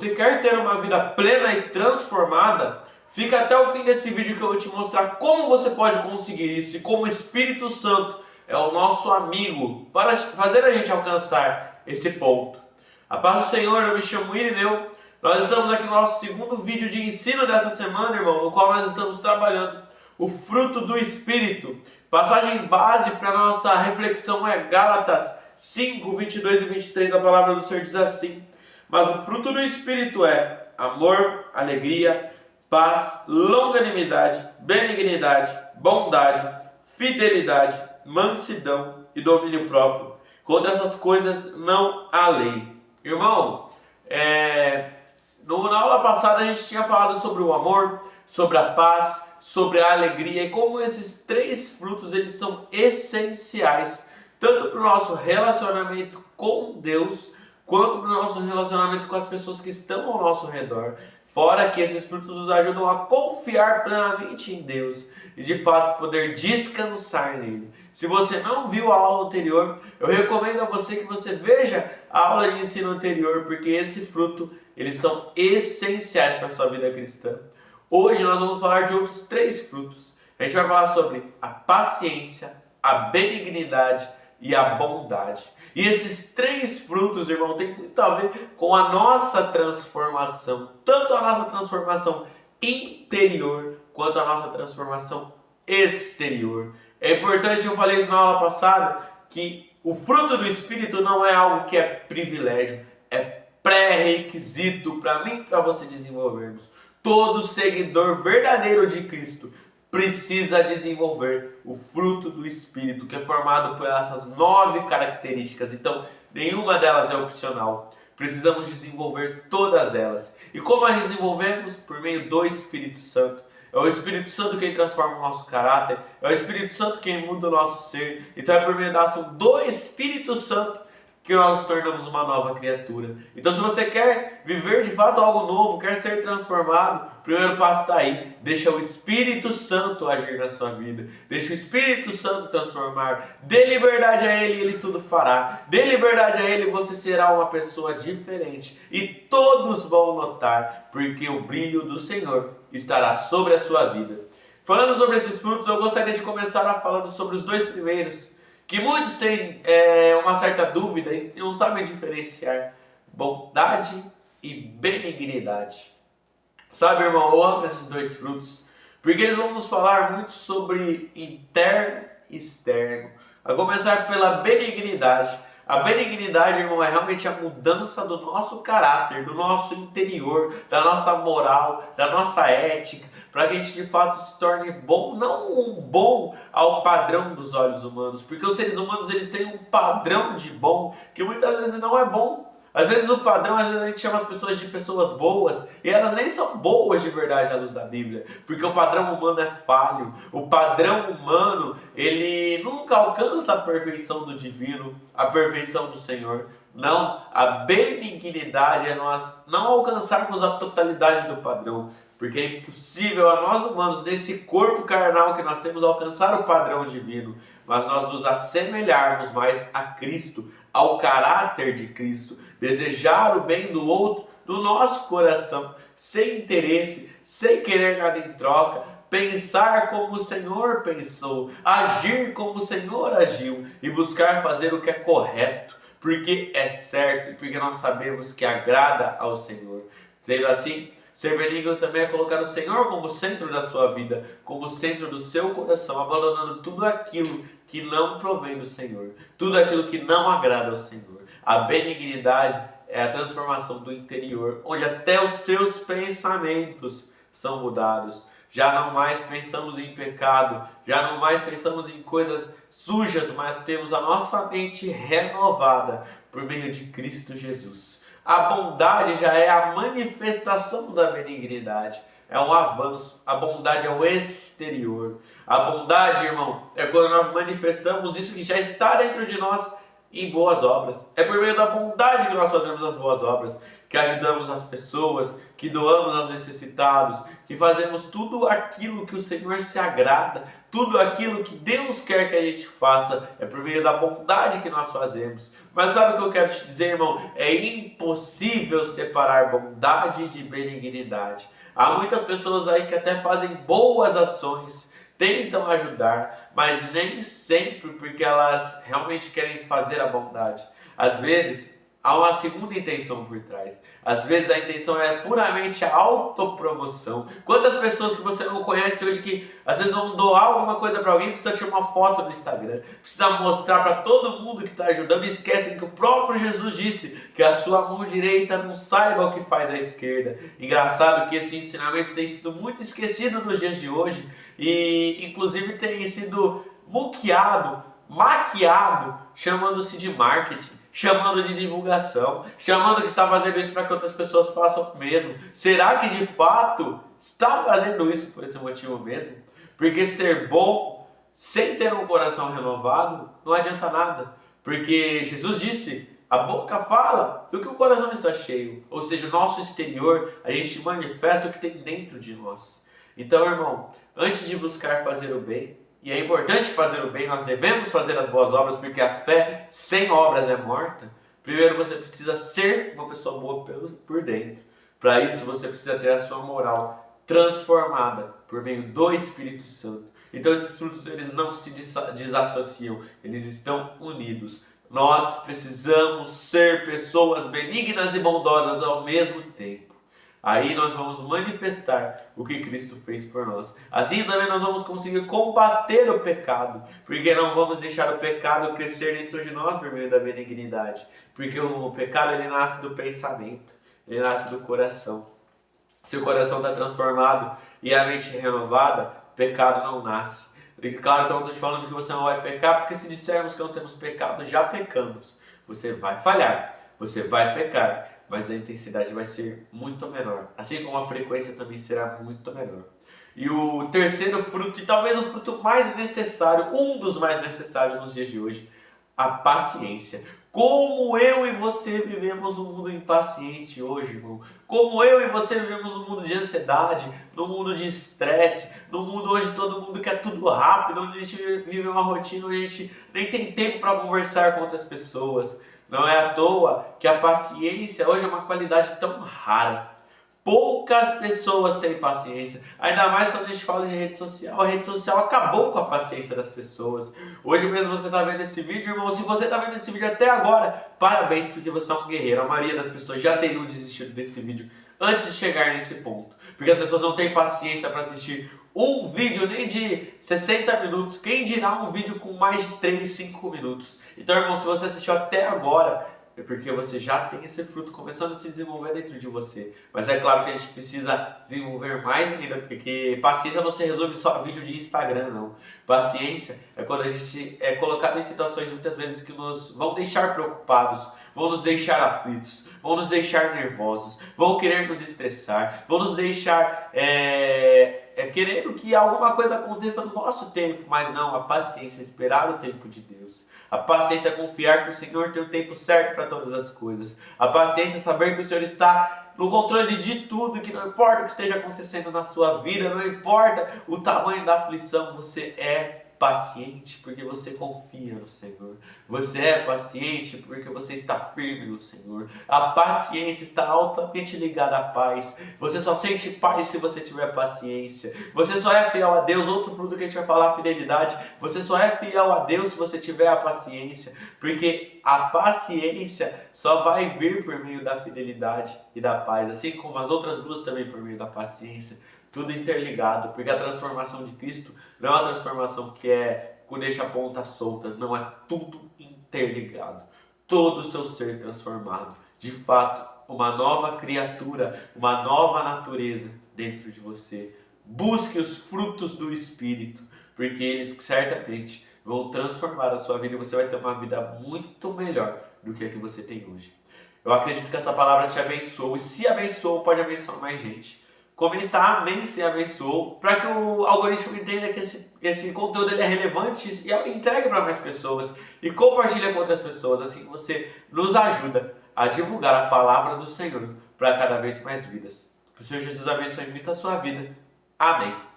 Você quer ter uma vida plena e transformada? Fica até o fim desse vídeo que eu vou te mostrar como você pode conseguir isso e como o Espírito Santo é o nosso amigo para fazer a gente alcançar esse ponto. A paz do Senhor, eu me chamo Irineu. Nós estamos aqui no nosso segundo vídeo de ensino dessa semana, irmão, no qual nós estamos trabalhando o fruto do Espírito. Passagem base para a nossa reflexão é Gálatas 5, 22 e 23. A palavra do Senhor diz assim: mas o fruto do Espírito é amor, alegria, paz, longanimidade, benignidade, bondade, fidelidade, mansidão e domínio próprio. Contra essas coisas não há lei. Irmão, na aula passada a gente tinha falado sobre o amor, sobre a paz, sobre a alegria e como esses três frutos eles são essenciais tanto para o nosso relacionamento com Deus quanto para o nosso relacionamento com as pessoas que estão ao nosso redor. Fora que esses frutos nos ajudam a confiar plenamente em Deus e de fato poder descansar nele. Se você não viu a aula anterior, eu recomendo a você que você veja a aula de ensino anterior, porque esse fruto, eles são essenciais para a sua vida cristã. Hoje nós vamos falar de outros três frutos. A gente vai falar sobre a paciência, a benignidade e a bondade. E esses três frutos, irmão, tem muito a ver com a nossa transformação, tanto a nossa transformação interior quanto a nossa transformação exterior. É importante, eu falei isso na aula passada, que o fruto do Espírito não é algo que é privilégio, é pré-requisito para mim e para você desenvolvermos. Todo seguidor verdadeiro de Cristo precisa desenvolver o fruto do Espírito, que é formado por essas 9 características. Então, nenhuma delas é opcional. Precisamos desenvolver todas elas. E como as desenvolvemos? Por meio do Espírito Santo. É o Espírito Santo quem transforma o nosso caráter. É o Espírito Santo quem muda o nosso ser. Então é por meio da ação do Espírito Santo que nós nos tornamos uma nova criatura. Então, se você quer viver de fato algo novo, quer ser transformado, o primeiro passo está aí. Deixa o Espírito Santo agir na sua vida. Deixa o Espírito Santo transformar. Dê liberdade a Ele e Ele tudo fará. Dê liberdade a Ele e você será uma pessoa diferente. E todos vão notar, porque o brilho do Senhor estará sobre a sua vida. Falando sobre esses frutos, eu gostaria de começar falando sobre os dois primeiros, que muitos têm uma certa dúvida e não sabem diferenciar bondade e benignidade. Sabe, irmão, eu amo esses dois frutos, porque eles vão nos falar muito sobre interno e externo. A começar pela benignidade. A benignidade, irmão, é realmente a mudança do nosso caráter, do nosso interior, da nossa moral, da nossa ética, para que a gente de fato se torne bom, não um bom ao padrão dos olhos humanos, porque os seres humanos eles têm um padrão de bom que muitas vezes não é bom. Às vezes o padrão, às vezes a gente chama as pessoas de pessoas boas e elas nem são boas de verdade à luz da Bíblia, porque o padrão humano é falho. O padrão humano, ele nunca alcança a perfeição do divino, a perfeição do Senhor. Não, a benignidade é nós não alcançarmos a totalidade do padrão, porque é impossível a nós humanos, nesse corpo carnal que nós temos, alcançar o padrão divino, mas nós nos assemelharmos mais a Cristo, ao caráter de Cristo, desejar o bem do outro do nosso coração, sem interesse, sem querer nada em troca, pensar como o Senhor pensou, agir como o Senhor agiu e buscar fazer o que é correto, porque é certo e porque nós sabemos que agrada ao Senhor. Sendo assim, ser benigno também é colocar o Senhor como centro da sua vida, como centro do seu coração, abandonando tudo aquilo que não provém do Senhor, tudo aquilo que não agrada ao Senhor. A benignidade é a transformação do interior, onde até os seus pensamentos são mudados. Já não mais pensamos em pecado, já não mais pensamos em coisas sujas, mas temos a nossa mente renovada por meio de Cristo Jesus. A bondade já é a manifestação da benignidade, é um avanço. A bondade é o exterior. A bondade, irmão, é quando nós manifestamos isso que já está dentro de nós em boas obras. É por meio da bondade que nós fazemos as boas obras. que ajudamos as pessoas, que doamos aos necessitados, que fazemos tudo aquilo que o Senhor se agrada, tudo aquilo que Deus quer que a gente faça, é por meio da bondade que nós fazemos. Mas sabe o que eu quero te dizer, irmão? É impossível separar bondade de benignidade. Há muitas pessoas aí que até fazem boas ações, tentam ajudar, mas nem sempre porque elas realmente querem fazer a bondade. Às vezes, há uma segunda intenção por trás. Às vezes a intenção é puramente a autopromoção. Quantas pessoas que você não conhece hoje que às vezes vão doar alguma coisa para alguém, precisa tirar uma foto no Instagram, precisa mostrar para todo mundo que está ajudando, e esquecem que o próprio Jesus disse que a sua mão direita não saiba o que faz a esquerda. Engraçado que esse ensinamento tem sido muito esquecido nos dias de hoje e inclusive tem sido maquiado, chamando-se de marketing, chamando de divulgação, chamando que está fazendo isso para que outras pessoas façam o mesmo. Será que de fato está fazendo isso por esse motivo mesmo? Porque ser bom sem ter um coração renovado não adianta nada. Porque Jesus disse, a boca fala do que o coração está cheio. Ou seja, o nosso exterior, a gente manifesta o que tem dentro de nós. Então, irmão, antes de buscar fazer o bem, e é importante fazer o bem, nós devemos fazer as boas obras, porque a fé sem obras é morta. Primeiro você precisa ser uma pessoa boa por dentro. Para isso você precisa ter a sua moral transformada por meio do Espírito Santo. Então esses frutos eles não se desassociam, eles estão unidos. Nós precisamos ser pessoas benignas e bondosas ao mesmo tempo. Aí nós vamos manifestar o que Cristo fez por nós. Assim também nós vamos conseguir combater o pecado, porque não vamos deixar o pecado crescer dentro de nós por meio da benignidade. Porque o pecado ele nasce do pensamento, ele nasce do coração. Se o coração está transformado e a mente renovada, pecado não nasce. E claro que eu não estou te falando que você não vai pecar, porque se dissermos que não temos pecado, já pecamos. Você vai falhar, você vai pecar, mas a intensidade vai ser muito menor. Assim como a frequência também será muito menor. E o terceiro fruto, e talvez o fruto mais necessário, um dos mais necessários nos dias de hoje, a paciência. Como eu e você vivemos num mundo impaciente hoje, irmão. Como eu e você vivemos num mundo de ansiedade, num mundo de estresse, num mundo hoje todo mundo quer tudo rápido, onde a gente vive uma rotina onde a gente nem tem tempo para conversar com outras pessoas. Não é à toa que a paciência hoje é uma qualidade tão rara. Poucas pessoas têm paciência, ainda mais quando a gente fala de rede social. A rede social acabou com a paciência das pessoas. Hoje mesmo você está vendo esse vídeo, irmão. Se você está vendo esse vídeo até agora, parabéns, porque você é um guerreiro. A maioria das pessoas já teriam desistido desse vídeo antes de chegar nesse ponto, porque as pessoas não têm paciência para assistir um vídeo nem de 60 minutos, quem dirá um vídeo com mais de 3, 5 minutos. Então, irmão, se você assistiu até agora, é porque você já tem esse fruto começando a se desenvolver dentro de você. Mas é claro que a gente precisa desenvolver mais ainda, porque paciência não se resume só a vídeo de Instagram, não. Paciência é quando a gente é colocado em situações muitas vezes que nos vão deixar preocupados, vão nos deixar aflitos, vão nos deixar nervosos, vão querer nos estressar, vão nos deixar querendo que alguma coisa aconteça no nosso tempo, mas não, a paciência é esperar o tempo de Deus. A paciência é confiar que o Senhor tem o tempo certo para todas as coisas. A paciência é saber que o Senhor está no controle de tudo, que não importa o que esteja acontecendo na sua vida, não importa o tamanho da aflição, você é paciente porque você confia no Senhor. Você é paciente porque você está firme no Senhor. A paciência está altamente ligada à paz. Você só sente paz se você tiver paciência. Você só é fiel a Deus. Outro fruto que a gente vai falar, fidelidade. Você só é fiel a Deus se você tiver a paciência. Porque a paciência só vai vir por meio da fidelidade e da paz. Assim como as outras duas também por meio da paciência. Tudo interligado, porque a transformação de Cristo não é uma transformação que deixa pontas soltas, não, é tudo interligado. Todo o seu ser transformado. De fato, uma nova criatura, uma nova natureza dentro de você. Busque os frutos do Espírito, porque eles certamente vão transformar a sua vida e você vai ter uma vida muito melhor do que a que você tem hoje. Eu acredito que essa palavra te abençoou e se abençoou, pode abençoar mais gente. Comentar amém se abençoou, para que o algoritmo entenda que esse conteúdo ele é relevante e entregue para mais pessoas e compartilha com outras pessoas. Assim você nos ajuda a divulgar a palavra do Senhor para cada vez mais vidas. Que o Senhor Jesus abençoe muito a sua vida. Amém.